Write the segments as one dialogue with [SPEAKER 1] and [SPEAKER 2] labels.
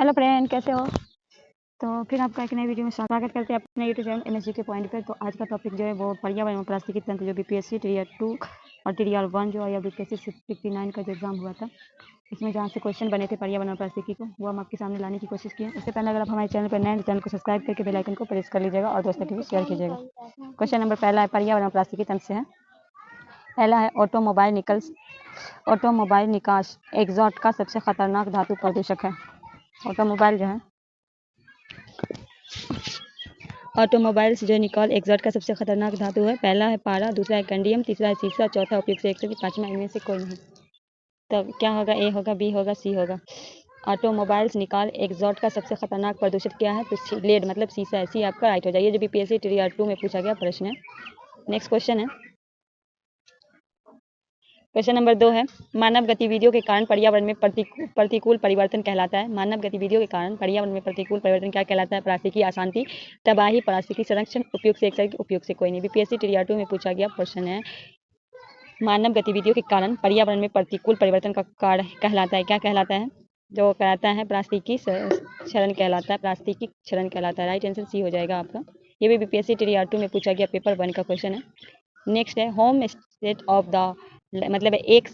[SPEAKER 1] Hello friend, कैसे हो? तो फिर आपका एक नई वीडियो में स्वागत करते हैं अपने यूट्यूब चैनल एमएसजी के पॉइंट पे। तो आज का टॉपिक जो है वो पर्यावरण और पारिस्थितिकी तंत्र, जो बीपीएससी टीआर 2 और टीआर 1 जो है, या बीपीएससी 69 का जो एग्जाम हुआ था, इसमें जहाँ से क्वेश्चन बने थे पर्यावरण और पारिस्थितिकी को, वो हम आपके सामने लाने की कोशिश की है। उससे पहले अगर आप हमारे चैनल पर नए हैं, चैनल को सब्सक्राइब करके बेल आइकन को प्रेस कर लीजिएगा और दोस्तों के भी शेयर कीजिएगा। क्वेश्चन नंबर पहला है, पर्यावरण और पारिस्थितिकी तंत्र से है। पहला है, ऑटोमोबाइल निकास एग्जॉस्ट का सबसे खतरनाक धातु प्रदूषक है। ऑटोमोबाइल जो है, ऑटोमोबाइल्स जो निकॉल एग्जॉस्ट का सबसे खतरनाक धातु है। पहला है पारा, दूसरा है कैंडियम, तीसरा है सीसा, चौथा उपयुक्त से एक सभी, पांचवा इनमें से कोई नहीं। तो क्या होगा? ए होगा, बी होगा, सी होगा। ऑटोमोबाइल्स निकॉल एग्जॉस्ट का सबसे खतरनाक प्रदूषक क्या है? तो लेड मतलब सीसा है। सी आपका राइट हो जाएगा। ये जो बीपीएससी टीआर 2 में पूछा गया प्रश्न है। नेक्स्ट क्वेश्चन है, क्वेश्चन नंबर 2 है, मानव गतिविधियों के कारण पर्यावरण में प्रतिकूल परिवर्तन कहलाता है। मानव गतिविधियों के कारण पर्यावरण में प्रतिकूल परिवर्तन क्या कहलाता है? पारिस्थितिकी अशांति, तबाही, पारिस्थितिकी संरक्षण, उपयुक्त से एक सही, उपयुक्त से कोई नहीं। बीपीएससी टीआर 2 में पूछा गया प्रश्न है, मानव गतिविधियों के कारण पर्यावरण में प्रतिकूल परिवर्तन का कारण कहलाता है। क्या कहलाता है? जो कहलाता है पारिस्थितिकी क्षरण कहलाता है। पारिस्थितिकी क्षरण कहलाता है। राइट आंसर सी हो जाएगा आपका। ये भी बीपीएससी टीआर 2 में पूछा गया पेपर 1 का क्वेश्चन है। नेक्स्ट है, होम स्टेट ऑफ द मतलब एक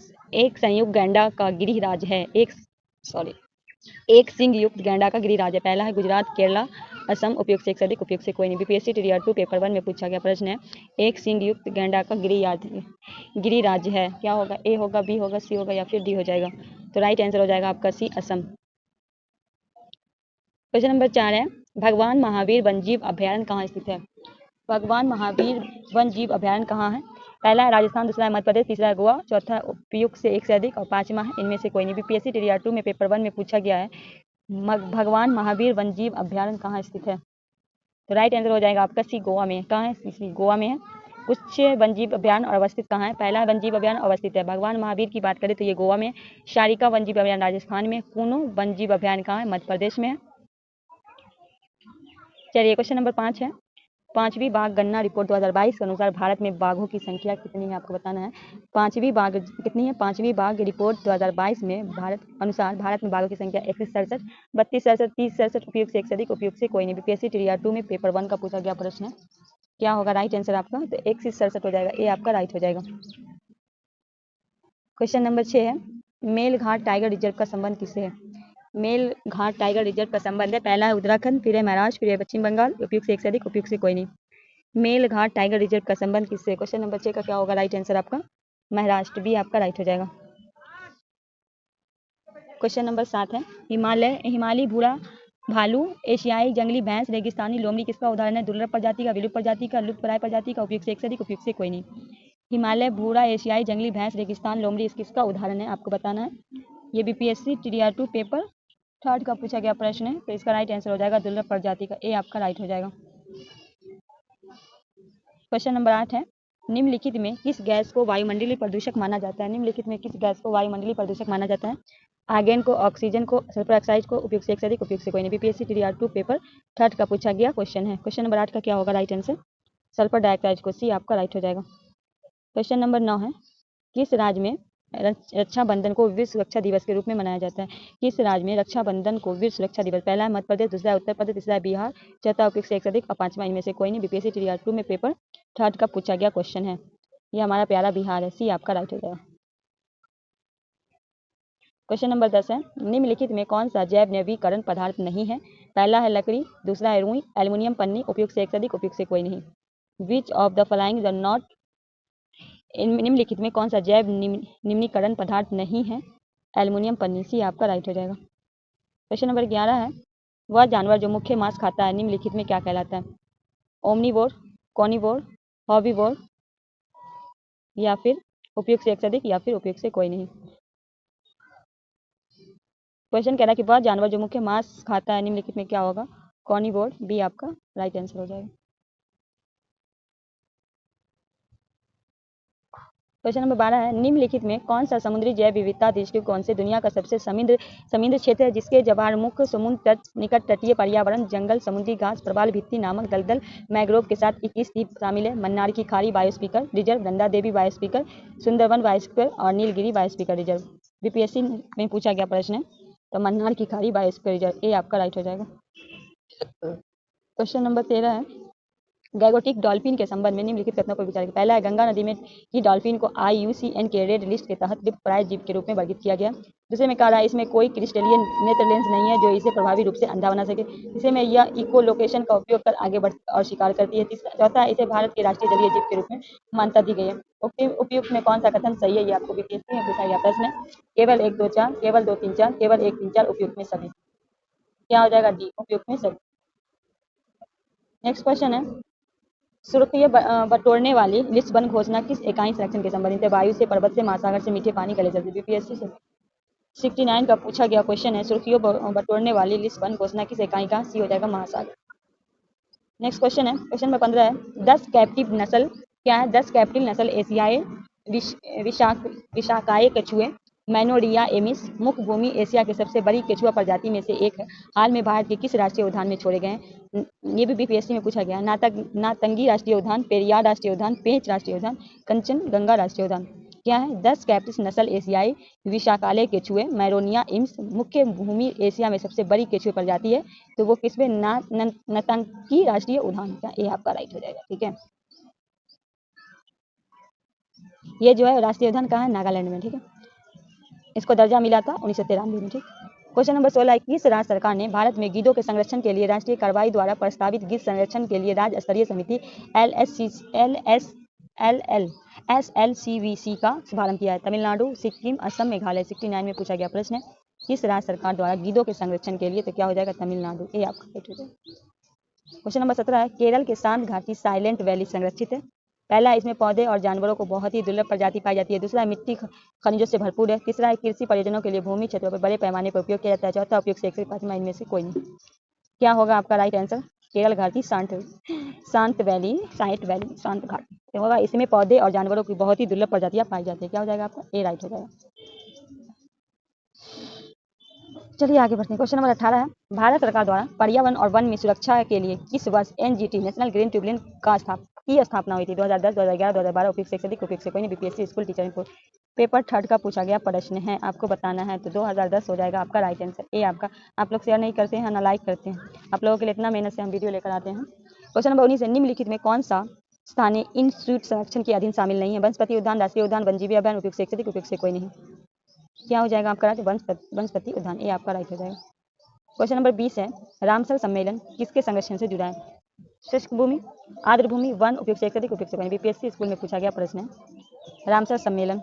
[SPEAKER 1] संयुक्त गैंडा का गिरिराज है। एक सिंह युक्त गैंडा का गिरिराज है। पहला है गुजरात, केरला, असम, उपयुक्त से एक से अधिक, उपयुक्त से कोई नहीं। बीपीएससी टीआर 2 पेपर 1 में पूछा गया प्रश्न है, एक सिंह युक्त गैंडा का गिरिराज है। क्या होगा? ए होगा, बी होगा, सी होगा या फिर डी हो जाएगा। तो राइट आंसर हो जाएगा आपका सी, असम। क्वेश्चन नंबर 4 है, भगवान महावीर वन्यजीव अभ्यारण्य कहाँ स्थित है? भगवान महावीर वन्यजीव अभ्यारण्य कहाँ है? पहला है राजस्थान, दूसरा है मध्य प्रदेश, तीसरा है गोवा, चौथा है उपयुक्त से एक से अधिक और पांचवा है इनमें से कोई नहीं। बीपीएससी टीआर 2 में पेपर 1 में पूछा गया है, भगवान महावीर वन्यजीव अभ्यारण्य कहाँ स्थित है? तो राइट आंसर हो जाएगा आपका सी, गोवा में। कहाँ है? सी गोवा में है। उच्च वन्यजीव अभ्यारण्य और अवस्थित कहाँ है? पहला है वन्यजीव अभ्यारण्य अवस्थित है भगवान महावीर की बात करें तो ये गोवा में। शारिका वन्यजीव अभ्यारण्य राजस्थान में। कूनो वन्यजीव अभ्यारण्य कहाँ है? मध्य प्रदेश में है। चलिए क्वेश्चन नंबर 5 है, पांचवी बाघ गणना रिपोर्ट 2022 के अनुसार भारत में बाघों की संख्या कितनी है? आपको बताना है। पांचवी बाघ कितनी है? पांचवी बाघ रिपोर्ट 2022 में अनुसार भारत में बाघों की संख्या 31, 67, 32, 67, 30, 67, उपयुक्त से एक से अधिक, उपयुक्त से कोई नहीं। बीपीएससी टीआर 2 में पेपर 1 का पूछा गया प्रश्न है। क्या होगा राइट आंसर आपका? तो 31, 67 हो जाएगा। ए आपका राइट हो जाएगा। क्वेश्चन नंबर 6 है, मेलघाट टाइगर रिजर्व का संबंध किससे है? मेलघाट टाइगर रिजर्व का संबंध है, पहला है उत्तराखंड, फिर है महाराष्ट्र, फिर है पश्चिम बंगाल, उपयुक्त से एक से अधिक, उपयुक्त से कोई नहीं। मेलघाट टाइगर रिजर्व का संबंध किससे? क्वेश्चन नंबर 6 का क्या होगा राइट आंसर आपका? महाराष्ट्र, भी आपका राइट हो जाएगा। क्वेश्चन नंबर 7 है, हिमालयी भूरा भालू, एशियाई जंगली भैंस, रेगिस्तानी लोमड़ी किसका उदाहरण है? दुर्लभ प्रजाति का, विलुप्त प्रजाति का, लुप्तप्राय प्रजाति का, उपयुक्त से एक से अधिक, उपयुक्त से कोई नहीं। हिमालय भूरा, एशियाई जंगली भैंस, रेगिस्तान लोमड़ी किसका उदाहरण है? आपको बताना है। ये बीपीएससी टीआर 2 पेपर 3 का पूछा गया प्रश्न है, तो इसका राइट आंसर हो जाएगा दुर्लभ प्रजाति का। ए आपका राइट हो जाएगा। क्वेश्चन नंबर 8 है, निम्नलिखित में किस गैस को वायुमंडलीय प्रदूषक माना जाता है? निम्नलिखित में किस गैस को वायुमंडलीय प्रदूषक माना जाता है? आर्गन को, ऑक्सीजन को, सल्फर ऑक्साइड को, उपयुक्त से एक से अधिक, उपयुक्त से कोई नहीं। बीपीएससी टीआर 2 पेपर 3 का पूछा गया क्वेश्चन है। क्वेश्चन नंबर 8 का क्या होगा राइट आंसर? सल्फर डाइऑक्साइड को। सी आपका राइट हो जाएगा। क्वेश्चन नंबर 9 है, किस राज्य में रक्षाबंधन को विश्व सुरक्षा दिवस के रूप में मनाया जाता है? किस राज्य में रक्षाबंधन को विश्व सुरक्षा दिवस? पहला है मध्य प्रदेश, दूसरा है उत्तर प्रदेश, तीसरा है बिहार, चौथा उपयुक्त से एक से अधिक और पांचवा इनमें से कोई नहीं। बीपीएससी टीआर 2 में पेपर 3 का पूछा गया क्वेश्चन है। ये हमारा प्यारा बिहार है। सी आपका राइट हो जाएगा। क्वेश्चन नंबर 10 है, निम्नलिखित में कौन सा जैव नवीकरण पदार्थ नहीं है? पहला है लकड़ी, दूसरा है रुई, एल्युमिनियम पन्नी, उपयुक्त से एक से अधिक, उपयुक्त से कोई नहीं। Which of the following the not, निम्नलिखित में कौन सा जैव निम्नीकरण पदार्थ नहीं है? एल्युमिनियम पन्नी। सी आपका राइट हो जाएगा। क्वेश्चन नंबर 11 है, वह जानवर जो मुख्य मांस खाता है निम्नलिखित में क्या कहलाता है? ओमनीवोर, कॉर्निवोर, हॉर्बीवोर या फिर उपयुक्त से एक से अधिक या फिर उपयुक्त से कोई नहीं। क्वेश्चन कह रहा है कि वह जानवर जो मुख्य मांस खाता है निम्नलिखित में क्या होगा? कॉर्निवोर। बी आपका राइट आंसर हो जाएगा। क्वेश्चन नंबर 12 है, निम्नलिखित में कौन सा समुद्री जैव विविधता दृष्टिकोण से दुनिया का सबसे समृद्ध क्षेत्र है, जिसके जवारमुख, समुद्र तट, निकट तटीय पर्यावरण, जंगल, समुद्री घास, प्रवाल भित्ति नामक दलदल, मैंग्रोव के साथ 21 द्वीप शामिल है? मन्नार की खाड़ी biosphere reserve, Nanda Devi biosphere, Sundarban biosphere और नीलगिरी बायोस्फीयर रिजर्व। बीपीएससी में पूछा गया प्रश्न है। तो मन्नार की खाड़ी बायोस्फीयर रिजर्व, ये आपका राइट हो जाएगा। क्वेश्चन नंबर 13 है, गैगोटिक डॉल्फिन के संबंध में निम्नलिखित कथनों पर विचार करें। पहला है, गंगा नदी में की डॉल्फिन को IUCN के रेड लिस्ट के तहत विलुप्त प्राय जीव के रूप में वर्गीकृत किया गया। दूसरे में कहा रहा है, इसमें कोई क्रिस्टलियन नेत्र लेंस नहीं है जो इसे प्रभावी रूप से अंधा बना सके। तीसरे में यह इको लोकेशन का उपयोग कर आगे बढ़ और शिकार करती है। चौथा है, इसे भारत के राष्ट्रीय जलीय जीव के रूप में मान्यता दी गई है। उपयुक्त में कौन सा कथन सही है, ये आपको बीपीएससी में पूछा गया प्रश्न है। केवल 1 2 4, केवल 2 3 4, केवल 1 3 4, उपयुक्त में सभी। क्या हो जाएगा? डी, उपयुक्त में सभी। नेक्स्ट क्वेश्चन है, सुर्खियां बटोरने वाली लिस्बन घोषणा किस इकाई संरक्षण के संबंधित है? वायु से, पर्वत से, महासागर से, मीठे पानी का लेजर से। बीपीएससी से 69 का पूछा गया क्वेश्चन है, सुर्खियों बटोरने वाली लिस्बन घोषणा किस इकाई का? सी हो जाएगा, महासागर। नेक्स्ट क्वेश्चन है, क्वेश्चन नंबर 15 है, 10 कैप्टिव नस्ल क्या है? 10 कैप्टिव नस्ल एशियाई विशाखाए कछुए मैनोरिया एमिस मुख्य भूमि एशिया के सबसे बड़ी केचुआ प्रजाति में से एक है। हाल में भारत के किस राष्ट्रीय उद्यान में छोड़े गए हैं? ये भी बीपीएससी में पूछा गया। नातंगी राष्ट्रीय उद्यान, पेरियार राष्ट्रीय उद्यान, पेंच राष्ट्रीय उद्यान, कंचनगंगा राष्ट्रीय उद्यान। क्या है? 10 कैप्टिव नस्ल एशियाई विशाखालय केचुए मैरोनिया इम्स मुख्य भूमि एशिया में सबसे बड़ी केचुए प्रजाति है। तो वो किसमें? नातंगी राष्ट्रीय उद्यान का, ये आपका राइट हो जाएगा। ठीक है, ये जो है राष्ट्रीय उद्यान कहाँ है? नागालैंड में। ठीक है, इसको दर्जा मिला था 1993 में। ठीक, क्वेश्चन नंबर 16, किस राज्य सरकार ने भारत में गिद्धों के संरक्षण के लिए राष्ट्रीय कार्रवाई द्वारा प्रस्तावित गिद्ध संरक्षण के लिए राज्य स्तरीय समिति SLCVC का शुभारंभ किया है? तमिलनाडु, सिक्किम, असम, मेघालय। 69 में पूछा गया प्रश्न है, किस राज्य सरकार द्वारा गिद्धों के संरक्षण के लिए? तो क्या हो जाएगा? तमिलनाडु, ये आपका राइट हो जाएगा। क्वेश्चन नंबर 17 है, केरल के शांत घाटी साइलेंट वैली संरक्षित है। पहला, इसमें पौधे और जानवरों को बहुत ही दुर्लभ प्रजाति पाई जाती है। दूसरा, मिट्टी खनिजों से भरपूर है। तीसरा है, कृषि परियोजनाओं के लिए भूमि क्षेत्रों पर बड़े पैमाने पर उपयोग किया जाता है। चौथा, उपयोग से एक से पांचवा इनमें से कोई नहीं। क्या होगा आपका राइट आंसर? केरल घाटी शांत घाटी होगा। इसमें पौधे और जानवरों की बहुत ही दुर्लभ प्रजातियां पाई जाती है। क्या हो जाएगा आपका? ए राइट हो जाएगा। चलिए आगे बढ़ते हैं। क्वेश्चन नंबर 18 है, भारत सरकार द्वारा पर्यावरण और वन में सुरक्षा के लिए किस वर्ष NGT नेशनल ग्रीन ट्रिब्यूनल की स्थापना हुई थी? 2010, 2011, 2012, उपयुक्त से अधिक, उपयुक्त से कोई नहीं। बीपीएससी स्कूल टीचर पेपर 3 का पूछा गया प्रश्न है, आपको बताना है। तो 2010 हो जाएगा आपका राइट आंसर। ये आपका, आप लोग शेयर नहीं करते हैं ना लाइक करते हैं, आप लोगों के लिए इतना मेहनत से हम वीडियो लेकर आते हैं। क्वेश्चन नंबर 19 है, निम्नलिखित में कौन सा स्थानीय इंस्टीट्यूट संरक्षण के अधीन शामिल नहीं है? वनस्पति उद्यान, राष्ट्रीय उद्यान, वन्यजीव अभ्यारण्य, उपयुक्त से अधिक, उपयुक्त से कोई नहीं। क्या हो जाएगा आपका राइट? वनस्पति उद्यान, ये आपका राइट हो जाएगा। क्वेश्चन नंबर 20 है, रामसर सम्मेलन किसके संरक्षण से जुड़ा है? शुष्क भूमि, आर्द्र भूमि, वन, उपयुक्त से अधिक, उपयुक्त से कोई नहीं। बीपीएससी स्कूल में पूछा गया प्रश्न है। रामसर सम्मेलन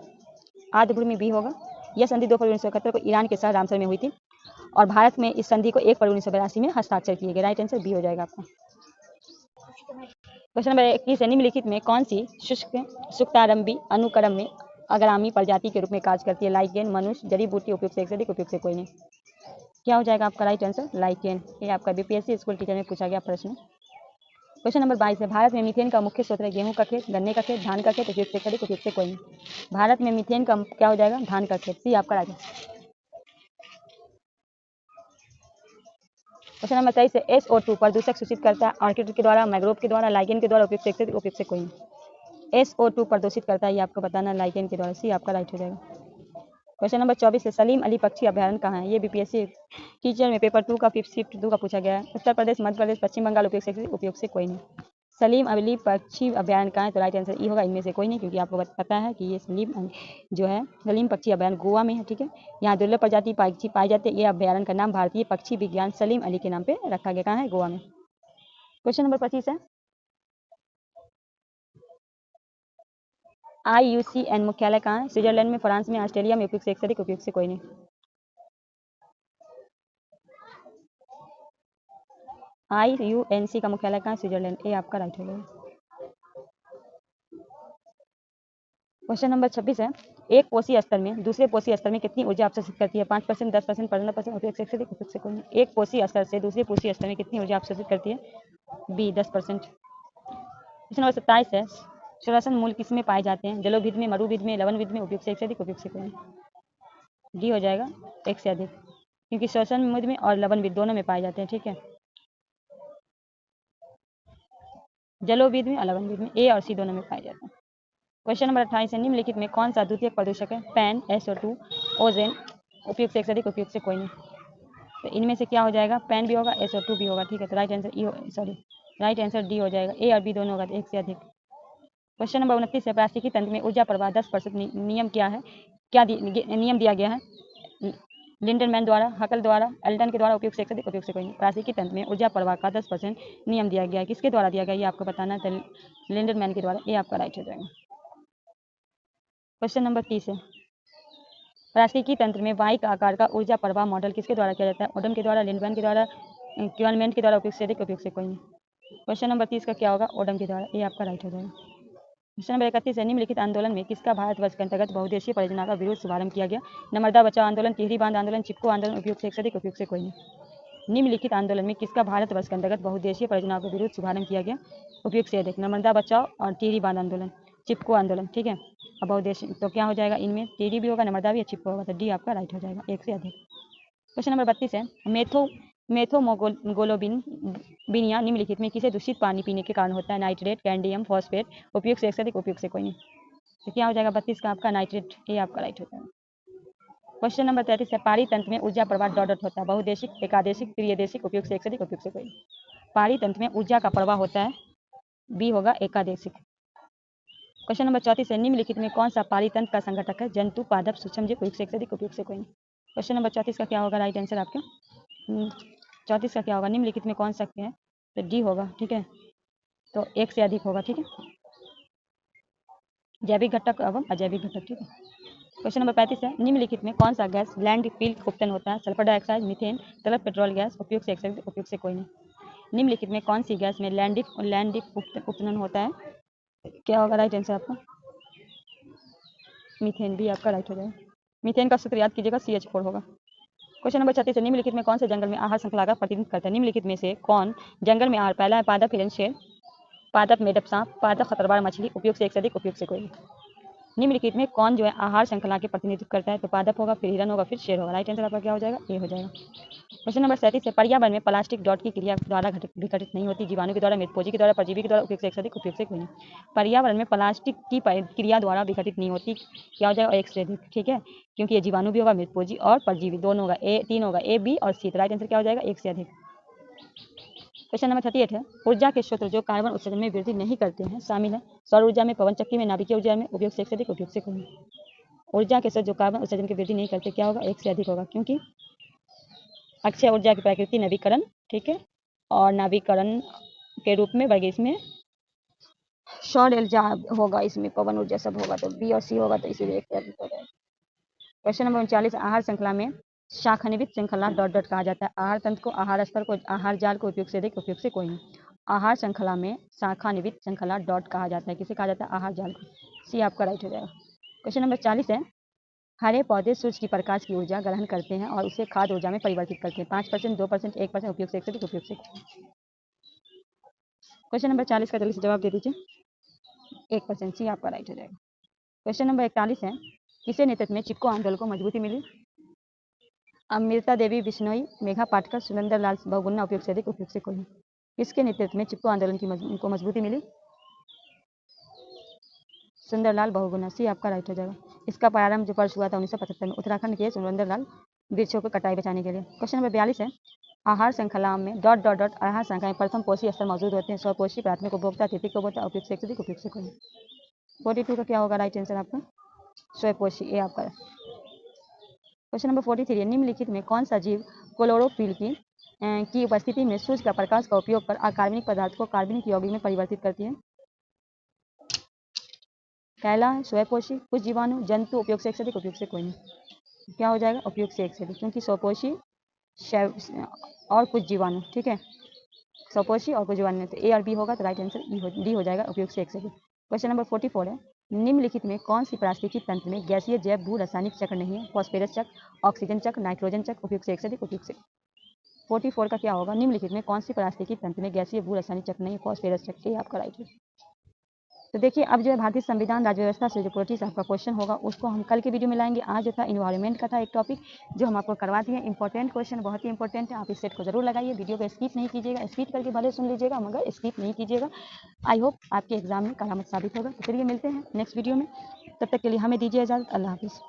[SPEAKER 1] आर्द्र भूमि भी होगा। यह संधि 2 फरवरी 1971 को ईरान के शहर रामसर में हुई थी और भारत में इस संधि को 1 फरवरी 1982 में हस्ताक्षर किए गए। राइट आंसर बी हो जाएगा आपका। क्वेश्चन नंबर 21 है, निम्नलिखित में कौन सी शुष्कारंभी अनुक्रम में अग्रामी प्रजाति के रूप में कार्य करती है? लाइकेन, मनुष्य, जड़ी बूटी, उपयुक्त से एक से अधिक, उपयुक्त से कोई नहीं। क्या हो जाएगा आपका राइट आंसर? लाइकेन, ये आपका बीपीएससी स्कूल टीचर में पूछा गया प्रश्न। क्वेश्चन नंबर 22 है, भारत में मीथेन का मुख्य स्रोत है? गेहूं का खेत, गन्ने का खेत, धान का खेत, उपयुक्त से अधिक, उपयुक्त से कोई नहीं। भारत में मीथेन का क्या हो जाएगा? धान का खेत, सी आपका राइट आंसर। क्वेश्चन नंबर 23 है, SO2 प्रदूषक सूचित करता है? ऑर्किड के द्वारा, मैंग्रोव के द्वारा, लाइकेन के द्वारा, उपयुक्त से अधिक, उपयुक्त से कोई नहीं। SO2 प्रदूषित करता है, ये आपको बताना है, लाइकेन के द्वारा, सी आपका राइट हो जाएगा। क्वेश्चन नंबर 24 है, सलीम अली पक्षी अभ्यारण्य कहाँ है? ये बीपीएससी टीचर में पेपर 2 का शिफ्ट 2 का पूछा गया है। उत्तर प्रदेश, मध्य प्रदेश, पश्चिम बंगाल, उपयुक्त से कोई नहीं। सलीम अली पक्षी अभ्यारण्य कहाँ है? तो राइट आंसर ई होगा, इनमें से कोई नहीं, क्योंकि आपको पता है कि ये सलीम पक्षी अभ्यारण्य गोवा में है। ठीक है, यहाँ दुर्लभ प्रजाति पक्षी पाए जाते हैं। ये अभ्यारण्य का नाम भारतीय पक्षी विज्ञान सलीम अली के नाम पे रखा गया। कहाँ है? गोवा में। क्वेश्चन नंबर 25 है, IUCN मुख्यालय कहाँ है? स्विट्जरलैंड में, फ्रांस में, ऑस्ट्रेलिया में, उपयुक्त से एक से अधिक, उपयुक्त से कोई नहीं। IUNC का मुख्यालय कहाँ है? स्विट्जरलैंड, ये आपका राइट होगा। क्वेश्चन नंबर 26 है, एक कोसी स्तर में दूसरे कोसी स्तर में कितनी ऊर्जा अवशोषित करती है? 5%, 10%, 15%, उपयुक्त से अधिक, उपयुक्त से कोई नहीं। एक कोसी स्तर से दूसरे कोसी स्तर में कितनी ऊर्जा अवशोषित करती है? बी 10%। क्वेश्चन नंबर 27 है, श्वसन मूल किस में पाए जाते हैं? जलोभिद में, मरुभिद में, लवणभिद में, उपयुक्त से एक से अधिक, उपयुक्त से कोई नहीं। डी हो जाएगा, एक से अधिक, क्योंकि श्वसन मूल में और लवणभिद दोनों में पाए जाते हैं। ठीक है, जलोभिद में और लवणभिद में, ए और सी दोनों में पाए जाते हैं। क्वेश्चन नंबर 28 है, निम्नलिखित में कौन सा द्वितीयक प्रदूषक है? पैन, SO2, ओजोन, उपयुक्त से एक से अधिक, उपयुक्त से कोई नहीं। तो इनमें से क्या हो जाएगा, पेन भी होगा, SO2 भी होगा, ठीक है। तो right answer right answer D हो जाएगा, ए और बी दोनों होगा, तो एक से अधिक। क्वेश्चन नंबर 29 है, पारिस्थितिकी तंत्र में ऊर्जा प्रवाह 10% नियम क्या है, नियम दिया गया है लिंडरमैन द्वारा, हकल द्वारा, एल्टन के द्वारा, उपयुक्त से एक से अधिक, उपयुक्त से कोई नहीं। पारिस्थितिकी तंत्र में ऊर्जा प्रवाह का 10% नियम दिया गया है, किसके द्वारा दिया गया ये आपको बताना है, तो लिंडरमैन के द्वारा, ये आपका राइट हो जाएगा। क्वेश्चन नंबर 30 है, पारिस्थितिकी तंत्र में वाई का आकार का ऊर्जा प्रवाह मॉडल किसके द्वारा किया जाता है, ओडम के द्वारा, लिंडमैन के द्वारा, क्वानमेंट के द्वारा, उपयुक्त से अधिक, उपयुक्त से कोई नहीं। क्वेश्चन नंबर 30 का क्या होगा, ओडम के द्वारा, ये आपका राइट हो जाएगा। क्वेश्चन नंबर 31 है, निम्नलिखित आंदोलन में किसका भारतवर्ष के अंतर्गत बहुउद्देशीय परियोजना का विरोध शुभारंभ किया गया, नर्मदा बचाओ आंदोलन, टिहरी बांध आंदोलन, चिपको आंदोलन, उपयुक्त से एक से अधिक, उपयुक्त से कोई नहीं। निम्नलिखित आंदोलन में किसका भारतवर्ष के अंतर्गत बहुउद्देशीय परियोजना का विरोध शुभारंभ किया गया, उपयुक्त से अधिक, नर्मदा बचाओ और टिहरी बांध आंदोलन, चिपको आंदोलन, ठीक है। अब बहुउद्देशीय तो क्या हो जाएगा, इनमें टिहरी भी होगा, नर्मदा भी, चिपको होगा, तो डी आपका राइट हो जाएगा, एक से अधिक। क्वेश्चन नंबर 32 है, मेथोमोग्लोबिनिया निम्नलिखित में किसे दूषित पानी पीने के कारण होता है, नाइट्रेट, कैंडियम, फॉस्फेट, उपयुक्त से एक से अधिक, उपयुक्त से कोई नहीं। तो क्या हो जाएगा 32 का आपका नाइट्रेट, ये आपका राइट होता है। क्वेश्चन नंबर 33 है, पारी तंत्र में ऊर्जा प्रवाह डॉट डॉट होता है, बहुदेशिक, एकादेशिक, त्रिदेशिक, उपयुक्त से एक से अधिक, उपयुक्त से कोई नहीं। पारी तंत्र में ऊर्जा का प्रवाह होता है, बी होगा एकादेशिक। क्वेश्चन नंबर 34 है, निम्नलिखित में कौन सा पारी तंत्र का संगठक है, जंतु, पादप, सूक्ष्मजीव, उपयुक्त से एक से अधिक, उपयुक्त से कोई नहीं। क्वेश्चन नंबर 34 का क्या होगा राइट आंसर आपका, 34 का क्या होगा, निम्नलिखित में कौन सा है, तो डी होगा, ठीक है। तो एक से अधिक होगा, ठीक है, जैविक घटक एवं अजैविक घटक, ठीक है। क्वेश्चन नंबर 35 है, निम्नलिखित में कौन सा गैस लैंड फील उत्पन्न होता है, सल्फर डाइऑक्साइड, मीथेन, तरल पेट्रोल गैस, उपयुक्त से एक से अधिक, उपयुक्त से कोई नहीं। निम्नलिखित में कौन सी गैस में लैंडिक उत्पन्न होता है, क्या होगा राइट आंसर आपका, मीथेन, भी आपका राइट हो जाएगा। मीथेन का सूत्र याद कीजिएगा, CH4 होगा। क्वेश्चन नंबर 36 है, निम्नलिखित में कौन से जंगल में आहार श्रृंखला का प्रतिनिधित्व करता है, निम्नलिखित में से कौन जंगल में आहार, पहला है पादप हिरन शेर, पादप मेढक सांप, पादप खतरबार मछली, उपयुक्त से एक से अधिक, उपयुक्त से कोई नहीं। निम्नलिखित में कौन जो है आहार श्रृंखला के प्रतिनिधित्व करता है, तो पादप होगा, फिर हिरन होगा, फिर शेर होगा, राइट आंसर आपका क्या हो जाएगा, ए हो जाएगा। क्वेश्चन नंबर 37 है, पर्यावरण में प्लास्टिक डॉट की क्रिया द्वारा विघटित नहीं होती, जीवाणु के द्वारा, मृतभोजी के द्वारा, परजीवी के द्वारा, उपयुक्त से एक से अधिक, उपयुक्त से कोई नहीं। पर्यावरण में प्लास्टिक की क्रिया द्वारा विघटित नहीं होती, क्या हो जाएगा, एक से अधिक, ठीक है, क्योंकि ये जीवाणु भी होगा, मृतभोजी और परजीवी दोनों होगा, तीन होगा, A, B और C, राइट आंसर क्या हो जाएगा, एक से अधिक। क्वेश्चन नंबर 38 है, ऊर्जा के स्रोत जो कार्बन उत्सर्जन में वृद्धि नहीं करते हैं शामिल है, सौर ऊर्जा में, पवन चक्की में, नाभिकीय ऊर्जा में, उपयुक्त से एक से अधिक, उपयुक्त से कोई नहीं। ऊर्जा के स्रोत जो कार्बन उत्सर्जन की वृद्धि नहीं करते, क्या होगा, एक से अधिक होगा, क्योंकि अक्षय ऊर्जा की प्रकृति नवीकरण, ठीक है, और नवीकरण के रूप में वर्गीय इसमें सौर ऊर्जा होगा, इसमें पवन ऊर्जा सब होगा, तो बी और सी होगा, तो इसीलिए एक से अधिक हो जाएगा। क्वेश्चन नंबर 39, आहार श्रृंखला में शाखान्वित श्रृंखला डॉट डॉट कहा जाता है, आहार तंत्र को, आहार स्तर को, आहार जाल को, उपयुक्त से अधिक, उपयुक्त से कोई नहीं। आहार श्रृंखला में शाखान्वित श्रृंखला डॉट कहा जाता है, किसे कहा जाता है, आहार जाल को, सी आपका राइट हो जाएगा। क्वेश्चन नंबर 40 है, हरे पौधे सूर्य की प्रकाश की ऊर्जा ग्रहण करते हैं और उसे खाद्य ऊर्जा में परिवर्तित करते हैं, 5%, 2%, 1%, उपयुक्त से एक से अधिक, उपयुक्त से। क्वेश्चन नंबर 40 का जल्दी से जवाब दे दीजिए, 1%, सी आपका राइट हो जाएगा। क्वेश्चन नंबर 41 है, किसे नेतृत्व में चिपको आंदोलन को मजबूती मिली, अमृता देवी बिश्नोई, मेघा पाटकर, सुरेंद्र लाल बहुगुणा, उपयुक्त से अधिक, उपयुक्त से कोई नहीं। किसके नेतृत्व में चिपको आंदोलन को मजबूती मिली, सुंदरलाल बहुगुणा, सी आपका राइट हो जाएगा। इसका प्रारंभ जो वर्ष हुआ था 1975 में उत्तराखंड के सुरेंद्रलाल वृक्षों को कटाई बचाने के लिए। क्वेश्चन नंबर 42 है, आहार श्रृंखला में डॉट डॉट डॉट आहार श्रृंखला में प्रथम पोषी स्तर मौजूद होते हैं, स्वपोषी, प्राथमिक उपभोक्ता, तृतीयक उपभोक्ता, उपयुक्त से एक से अधिक, उपयुक्त से कोई नहीं। 42 का क्या होगा राइट आंसर आपका, स्वपोषी, ये आपका। क्वेश्चन नंबर 43 है, निम्नलिखित में कौन सा जीव क्लोरोफिल की उपस्थिति में सूर्य का प्रकाश का उपयोग कर अकार्बनिक पदार्थ को कार्बनिक यौगिक में परिवर्तित करती है, पहला है स्वपोषी, कुछ जीवाणु, जंतु, उपयुक्त से एक से अधिक, उपयुक्त से कोई नहीं। क्या हो जाएगा, उपयुक्त से एक से अधिक, क्योंकि स्वपोषी और कुछ जीवाणु, ठीक है, स्वपोषी और कुछ जीवाणु, तो ए और बी होगा, तो राइट आंसर डी हो जाएगा, उपयुक्त से एक से अधिक। क्वेश्चन नंबर 44 है, निम्नलिखित में कौन सी पारिस्थितिकी तंत्र में गैसीय जैव भू रासायनिक चक्र नहीं है, फॉस्फेरस चक्र, ऑक्सीजन चक्र, नाइट्रोजन चक्र, उपयुक्त से एक से अधिक, उपयुक्त से। 44 का क्या होगा, निम्नलिखित में कौन सी पारिस्थितिकी तंत्र में गैसीय भू रासायनिक चक्र नहीं है, फॉस्फेरस चक्र, ये आपका राइट है। तो देखिए अब जो है भारतीय संविधान राज्य व्यवस्था से जो प्रोटीज आपका क्वेश्चन होगा उसको हम कल के वीडियो में लाएंगे। आज जो था इन्वायरमेंट का था एक टॉपिक जो हम आपको करवा दिए, इंपॉर्टेंट क्वेश्चन, बहुत ही इंपॉर्टेंट है, आप इस सेट को जरूर लगाइए, वीडियो को स्किप नहीं कीजिएगा, स्किप करके भले सुन लीजिएगा मगर स्किप नहीं कीजिएगा। आई होप आपके एग्जाम में करामत साबित होगा। तो चलिए मिलते हैं नेक्स्ट वीडियो में, तब तक के लिए हमें दीजिए इजाज़त, अल्लाह हाफिज़।